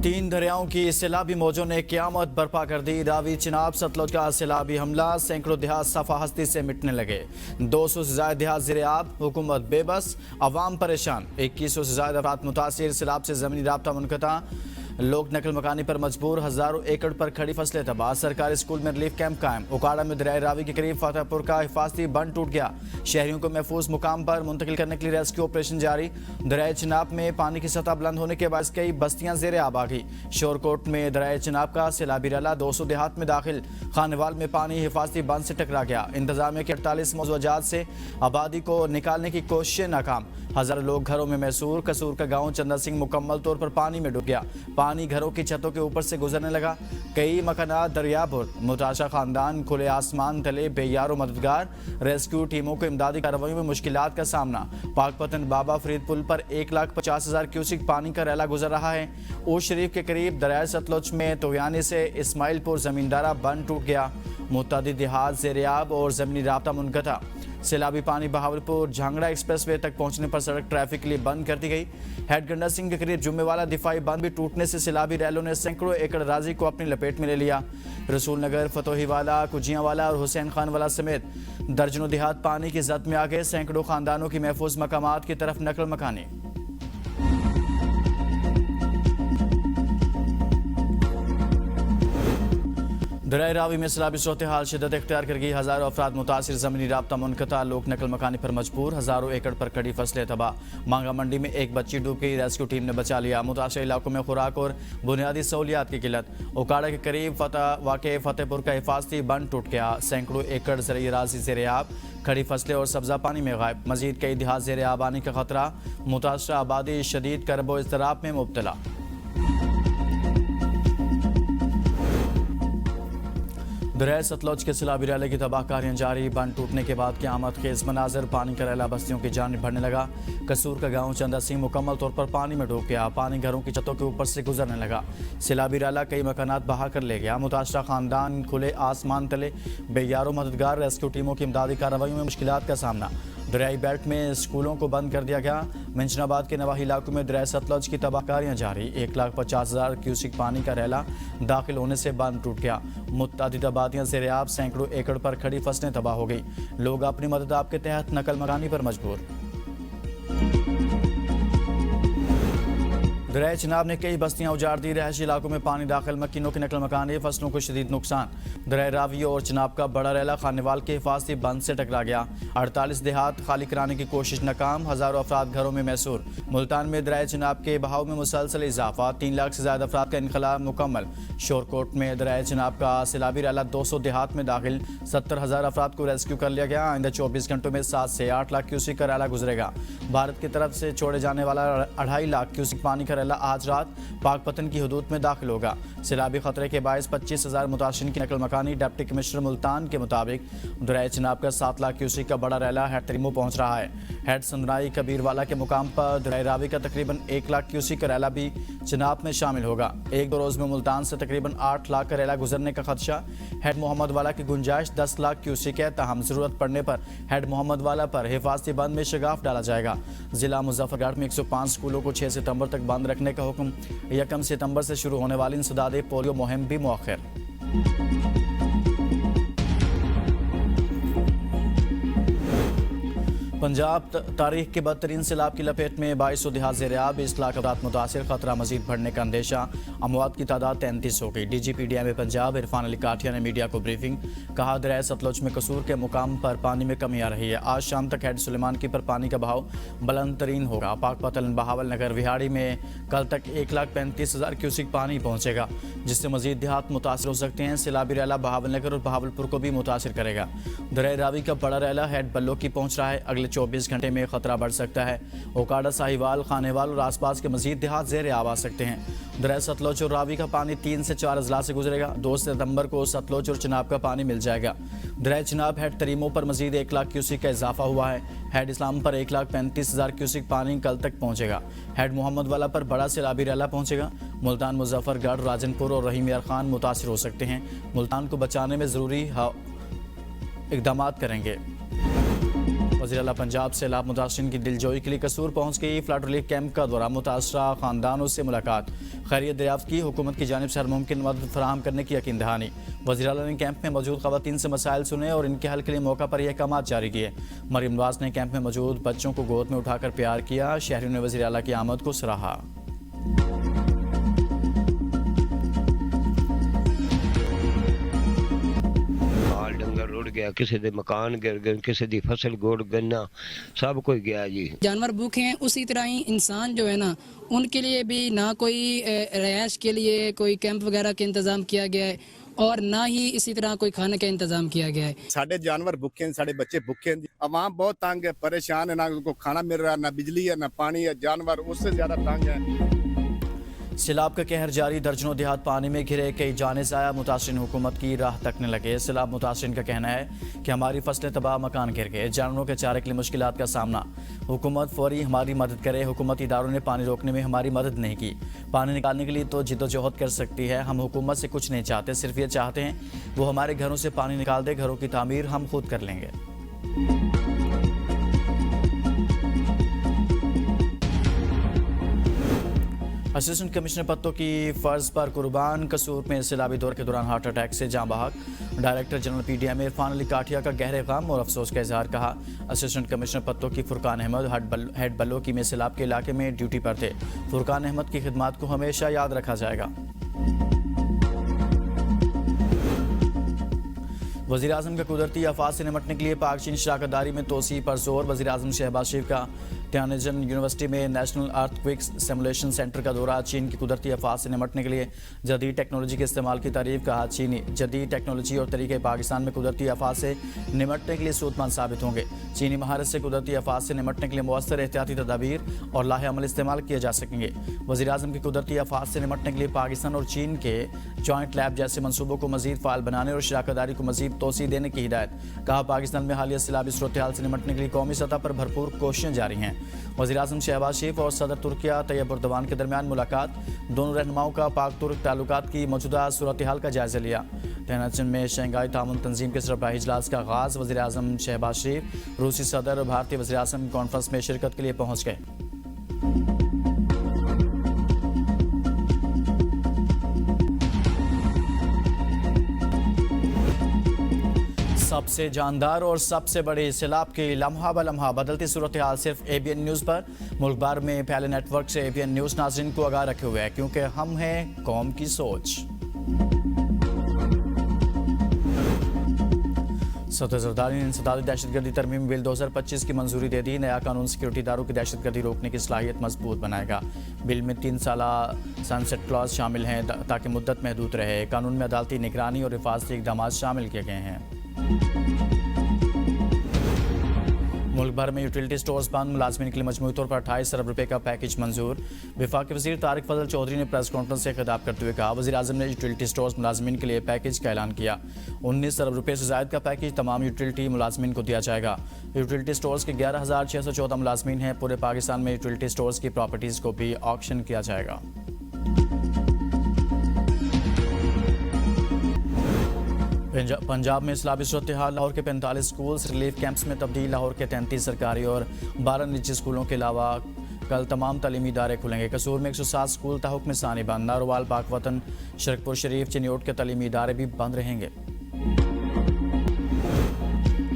तीन दरियाओं की सैलाबी मौजों ने क़यामत बर्पा कर दी। रावी, चिनाब, सतलुज का सैलाबी हमला, सैकड़ों देहात सफा हस्ती से मिटने लगे। 200 से ज्यादा देहात ज़ेर-ए-आब, हुकूमत बेबस, अवाम परेशान। 2100 से ज्यादा अफराद मुतासिर, सैलाब से ज़मीनी राब्ता मुनक़ता, लोग नकल मकानी पर मजबूर। हजारों एकड़ पर खड़ी फसलें तबाह। सरकारी स्कूल में रिलीफ कैंप कायम। उकाड़ा में दरिया रावी के करीब फतेहपुर का हिफाजती बंद टूट गया। शहरियों को महफूज मुकाम पर मुंतकिल करने के लिए रेस्क्यू ऑपरेशन जारी। दरिया चिनाब में पानी की सतह बुलंद होने के बाद कई बस्तियां ज़ेर-ए-आब आ गई। शोरकोट में दरिया चिनाब का सैलाबी रैला 200 देहात में दाखिल। खानेवाल में पानी हिफाजती बंद से टकरा गया। इंतजामिया के 48 मौजूदात से आबादी को निकालने की कोशिशें नाकाम। हजारों लोग घरों में मैसूर। कसूर का गांव चंदा सिंह मुकम्मल तौर पर पानी में डूब गया। पानी घरों की छतों के ऊपर से गुजरने लगा। कई मकानात दरियापुर। मुताशा खानदान खुले आसमान तले बेयारो मददगार। रेस्क्यू टीमों को इमदादी कार्रवाई में मुश्किलात का सामना। पाकपतन बाबा फरीद पुल पर 1,50,000 क्यूसिक पानी का रैला गुजर रहा है। ओश शरीफ के करीब दरिया सतलुज में तोयानी से इस्माइलपुर जमींदारा बंद टूट गया। मुतअद्दिद देहात ज़ेर-ए-आब और ज़मीनी राब्ता मुनक़ता। सैलाबी पानी बहावलपुर झांगड़ा एक्सप्रेसवे तक पहुंचने पर सड़क ट्रैफिक के लिए बंद कर दी गई। हेड गंडा सिंह के करीब जुम्मे वाला दिफाई बंद भी टूटने से सैलाबी रैलों ने सैकड़ों एकड़ राजी को अपनी लपेट में ले लिया। रसूल नगर, फतोहीवाला, कुजियांवाला और हुसैन खान वाला समेत दर्जनों देहात पानी की जद में आ गए। सैकड़ों खानदानों की महफूज मकामात की तरफ नकल मकानी। दरिया रावी में सैलाबी सूरत हाल शिद्दत इख्तियार कर गई। हजारों अफराद मुतासिर, ज़मीनी राब्ता मुनक़ता, लोग नकल मकानी पर मजबूर। हजारों एकड़ पर खड़ी फसलें तबाह। मांगा मंडी में एक बच्ची डूब गई, रेस्क्यू टीम ने बचा लिया। मुतासिर इलाकों में खुराक और बुनियादी सहूलियात की किल्लत। उकाड़ा के करीब वाक़े फतेहपुर का हिफाजती बंद टूट गया। सैकड़ों एकड़ ज़रई अराज़ी ज़ेर-ए-आब, खड़ी फसलें और सब्ज़ा पानी में गायब। मजीद कई देहात ज़ेर-ए-आब आने का खतरा। मुतासरा आबादी शदीद करब व इज़्तिराब में मुब्तला। दरिया सतलुज के सैलाबी रैले की तबाहकारियां जारी। बंद टूटने के बाद क़यामत खेज़ मनाजर। पानी का रैला बस्तियों की जानिब बढ़ने लगा। कसूर का गांव चंदा सिंह मुकम्मल तौर पर पानी में डूब गया। पानी घरों की छतों के ऊपर से गुजरने लगा। सैलाबी रैला कई मकानात बहा कर ले गया। मुताशरा खानदान खुले आसमान तले बेयारो मददगार। रेस्क्यू टीमों की इमदादी कार्रवाई में मुश्किलात का सामना। दरियाई बेल्ट में स्कूलों को बंद कर दिया गया। मंशनाबाद के नवाही इलाकों में दरिया सतलुज की तबाहकारियां जारी। 1,50,000 क्यूसिक पानी का रैला दाखिल होने से बंद टूट गया। मुतअद्दिद आबादियां ज़ेर-ए-आब, सैकड़ों एकड़ पर खड़ी फसलें तबाह हो गई। लोग अपनी मदद आपके तहत नकल मकानी पर मजबूर। दरिया चिनाब ने कई बस्तियां उजाड़ दी। रहायशी इलाकों में पानी दाखिल। मकीनों की नकल मकानी, फसलों को शदीद नुकसान। दरिया रावी और चिनाब का बड़ा रैला खानेवाल के हिफाजती बंद से टकरा गया। 48 देहात खाली कराने की कोशिश नाकाम। हजारों अफराद घरों में मैसूर। मुल्तान में दरिया चिनाब के बहाव में मुसलसल इजाफा। 3 लाख से ज्यादा अफराद का इनखला मुकम्मल। शोरकोट में दरिया चिनाब का सैलाबी रैला 200 देहात में दाखिल। 70,000 अफराद को रेस्क्यू कर लिया गया। आइंदा 24 घंटों में 7 से 8 लाख क्यूसिक का रैला गुजरेगा। भारत की तरफ से छोड़े जाने वाला 2.5 लाख क्यूसिक पानी का रैला आज रात पाकपतन की हदूद में दाखिल होगा। सैलाबी खतरे के बायस 25,000 मुतासिरीन की नकल मकानी। डिप्टी कमिश्नर मुल्तान के मुताबिक दरिया चिनाब का 7 लाख क्यूसिक का बड़ा रैला हेड तरीमो पहुंच रहा है। हेड संदनाई कबीरवाला के मुकाम पर दरिया रावी का तकरीबन 1 लाख क्यूसिक का रैला भी चिनाब में शामिल होगा। 1-2 रोज में मुल्तान से तकरीबन 8 लाख का रैला गुजरने का खदशा। हेड मोहम्मद वाला की गुंजाइश 10 लाख क्यूसिक है। ताहम जरूरत पड़ने पर हेड मोहम्मद वाला पर हिफाजती बंद में शगाफ डाला जाएगा। जिला मुजफ्फरगढ़ में 105 स्कूलों को 6 सितंबर तक बंद रखने का हुक्म। 1 सितंबर से शुरू होने वाली इंसदादे पोलियो मुहिम भी मौखर। पंजाब तारीख के बदतरीन सैलाब की लपेट में 2200 देहात ज़ेर-ए-आब, 20 लाख अफराद मुतासिर। खतरा मजीद बढ़ने का अंदेशा। अमवात की तादाद 33 हो गई। DGPDM पंजाब इरफान अली काठिया ने मीडिया को ब्रीफिंग। कहा, दरिया सतलुज में कसूर के मुकाम पर पानी में कमी आ रही है। आज शाम तक हेड सुलेमान की पर पानी का बहाव बुलंद तरीन होगा। पाकपतन, बहावल नगर, विहाड़ी में कल तक 1,35,000 क्यूसिक पानी पहुंचेगा, जिससे मजीद देहात मुतासर हो सकते हैं। सैलाबी रैला बहावल नगर और बहावलपुर को भी मुतासर करेगा। दरिया रावी का बड़ा रैला हेड बल्लो की पहुंच रहा है। अगले 24 घंटे में खतरा बढ़ सकता है। ओकाड़ा, साहिवाल, खानेवाल और आसपास के मजीद देहात ज़ेर-ए-आब आ सकते हैं। दरिया सतलुज और रावी का पानी 3 से 4 अजला से गुजरेगा। 2 सितंबर को सतलुज और चिनाब का पानी मिल जाएगा। दरिया चिनाब हेड तरीमों पर मजीद 1 लाख क्यूसिक का इजाफा हुआ है। हेड इस्लाम पर 1,35,000 क्यूसिक पानी कल तक पहुंचेगा। हेड मोहम्मद वाला पर बड़ा सैलाबी रैला पहुंचेगा। मुल्तान, मुजफ्फरगढ़, राजनपुर और रहीम यार खान मुतासिर हो सकते हैं। मुल्तान को बचाने में ज़रूरी इक़दामात करेंगे। वज़ीर आला पंजाब सैलाब मुतासरीन की दिलजोई के लिए कसूर पहुँच गई। फ्लड रिलीफ कैंप का दौरा, मुतासरा ख़ानदानों से मुलाकात, खैरियत दरियाफ्त की, हुकूमत की जानिब से हर मुमकिन मदद फराहम करने की यकीन दहानी। वज़ीर आला ने कैंप में मौजूद ख़वातीन से मसाइल सुने और इनके हल के लिए मौका पर यह अहकाम जारी किए। मरीम नवाज ने कैंप में मौजूद बच्चों को गोद में उठाकर प्यार किया। शहरियों ने वज़ीर आला की आमद को सराहा। रुड़ गया, किसी दे मकान गिर गए, किसी दी फसल गोड़ गन्ना सब कोई गया जी। जानवर भूखे हैं, उसी तरह ही इंसान जो है ना, उनके लिए भी ना कोई रिहाइश के लिए कोई कैंप वगैरह का इंतजाम किया गया है और ना ही इसी तरह कोई खाने का इंतजाम किया गया है। साढ़े जानवर भूखे हैं, साढ़े बच्चे भूखे हैं। अवाम बहुत तंग है, परेशान है, ना उनको खाना मिल रहा है, ना बिजली है, ना पानी है। जानवर उससे ज्यादा तंग है। सैलाब का कहर जारी, दर्जनों देहात पानी में घिरे, कई जाने ज़ाया, मुतासरीन हुकूमत की राह तकने लगे। सैलाब मुतासरीन का कहना है कि हमारी फसलें तबाह, मकान गिर गए, जानवरों के चारे के लिए मुश्किलात का सामना। हुकूमत फौरी हमारी मदद करे। हुकूमती इदारों ने पानी रोकने में हमारी मदद नहीं की। पानी निकालने के लिए तो जिद्दोजहद कर सकती है। हम हुकूमत से कुछ नहीं चाहते, सिर्फ ये चाहते हैं वो हमारे घरों से पानी निकाल दे। घरों की तामीर हम खुद कर लेंगे। असिस्टेंट कमिश्नर पत्तों की फर्ज पर कुर्बान, कसूर में सैलाबी दौर के दौरान हार्ट अटैक से जाँ बहक। Director general PDM Irfan Ali Kathia का गहरे गम और अफसोस का इजहार। कहा, असिस्टेंट कमिश्नर पत्तों की फुरकान अहमद हेड बल्लोकी में सैलाब के इलाके में ड्यूटी पर थे। फुरकान अहमद की खिदमत को हमेशा याद रखा जाएगा। वज़ीर आज़म का कुदरती आफात से निपटने के लिए पाक चीन शराकतदारी में तोसी पर जोर। वज़ीर आज़म शहबाज शरीफ का त्यानजन यूनिवर्सिटी में नेशनल अर्थक्वेक सिमुलेशन सेंटर का दौरा। चीन की कुदरती आफात से निपटने के लिए जदीद टेक्नोलॉजी के इस्तेमाल की तारीफ। कहा, चीनी जदीद टेक्नोलॉजी और तरीके पाकिस्तान में कुदरती आफात से निपटने के लिए सूदमंद साबित होंगे। चीनी महारत से कुदरती आफात से निपटने के लिए मौसर एहतियाती तदाबीर और लाहे अमल इस्तेमाल किए जा सकेंगे। वज़ीर आज़म की कुदरती आफात से निपटने के लिए पाकिस्तान और चीन के जॉइंट लैब जैसे मनसूबों को मजीद फाल बनाने और शराकतदारी को मजीद तोसी देने की हिदायत। कहा, पाकिस्तान में हालिया सैलाबी सूरत हाल से निपटने के लिए कौमी सतह पर भरपूर कोशिशें जारी हैं। वज़ीर आज़म शहबाज शरीफ और सदर तुर्किया तैयब एर्दोगान के दरमियान मुलाकात। दोनों रहनुमाओं का पाक तुर्क ताल्लुकात की मौजूदा सूरत हाल का जायजा लिया। तेहरान में शंघाई ताउन तंजीम के सरबराही इजलास का आगाज़। वज़ीर आज़म शहबाज शरीफ रूसी सदर और भारतीय वज़ीर आज़म कॉन्फ्रेंस में शिरकत के लिए पहुँच गए। सबसे जानदार और सबसे बड़ी सैलाब की लम्हा ब लम्हा बदलती सूरत हाल सिर्फ ABN न्यूज़ पर। मुल्क भर में फैले नेटवर्क से ABN न्यूज़ नाज़रीन को आगाह रखे हुए है, क्योंकि हम हैं कौम की सोच। सदर जरदारी ने इंसदादी दहशतगर्दी तरमीम बिल 2025 की मंजूरी दे दी। नया कानून सिक्योरिटी इदारों की दहशतगर्दी रोकने की सलाहियत मजबूत बनाएगा। बिल में 3 साला सनसेट क्लॉज शामिल हैं ताकि मुद्दत महदूद रहे। कानून में अदालती निगरानी और हिफाजती इक़दाम शामिल किए गए हैं। मुल्क भर में यूटिलिटी स्टोर्स बंद, मुलाजमीन के लिए मजमूई तौर पर 28 अरब रुपए का पैकेज मंजूर। वफाकी वज़ीर तारिक फजल चौधरी ने प्रेस कॉन्फ्रेंस से खिताब करते हुए कहा, वज़ीर आज़म ने यूटिलिटी स्टोर्स मुलाजमीन के लिए पैकेज का ऐलान किया। 19 अरब रुपए से ज़ायद का पैकेज तमाम यूटिलिटी मुलाजमीन को दिया जाएगा। यूटिलिटी स्टोर्स के 11,614 मुलाजमीन हैं। पूरे पाकिस्तान में यूटिलिटी स्टोर्स की प्रॉपर्टीज़ को भी ऑक्शन किया जाएगा। पंजाब में इस्लामी सूरत हाल। लाहौर के 45 स्कूल्स रिलीफ कैंप्स में तब्दील। लाहौर के 33 सरकारी और 12 निजी स्कूलों के अलावा कल तमाम तालीमी इदारे खुलेंगे। कसूर में 107 स्कूल ताहुक्म सानी बंद। नारोवाल, पाकवतन, शरकपुर शरीफ, चिन्योट के तालीमी इदारे भी बंद रहेंगे।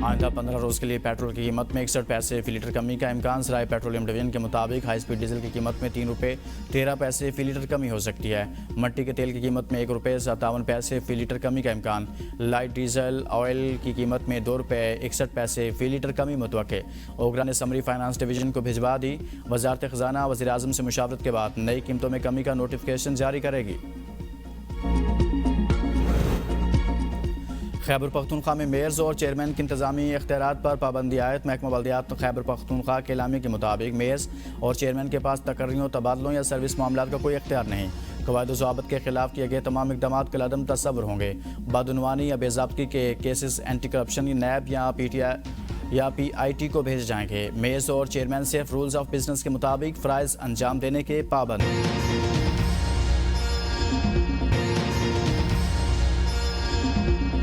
आइंदा 15 रोज़ के लिए पेट्रोल की कीमत में 61 पैसे फी लीटर कमी का इम्कान। सराय पेट्रोलियम डिवीजन के मुताबिक हाई स्पीड डीजल की कीमत में 3 रुपये 13 पैसे फी लीटर कमी हो सकती है। मट्टी के तेल की कीमत में 1 रुपये 57 पैसे फी लीटर कमी का इम्कान। लाइट डीजल ऑयल की कीमत में 2 रुपये 61 पैसे फी लीटर कमी मुतवक्के। ओगरा ने समरी फाइनेंस डिवीजन को भिजवा दी। वजारत ख़जाना वज़ीर आज़म से मुशावरत के बाद नई कीमतों में कमी का नोटिफिकेशन जारी करेगी। खैबर पख्तूनख्वा में मेयर्स और चेयरमैन के इंतजामी इख्तियारात पर पाबंदी आयत। महकमा बल्दियात खैबर पख्तूनख्वा के एलामी के मुताबिक मेयर्स और चेयरमैन के पास तकर्रियों, तबादलों या सर्विस मामलात का कोई इख्तियार नहीं। क़वायद ज़वाबित के खिलाफ किए गए तमाम इक़दाम कलअदम तस्वुर होंगे। बदउनवानी या बेज़ाब्तगी के केसेस एंटी करप्शन नैब या PTI या PIT को भेजे जाएंगे। मेयर्स और चेयरमैन सिर्फ रूल्स ऑफ बिजनेस के मुताबिक फ़राइज़ अंजाम देने के पाबंद।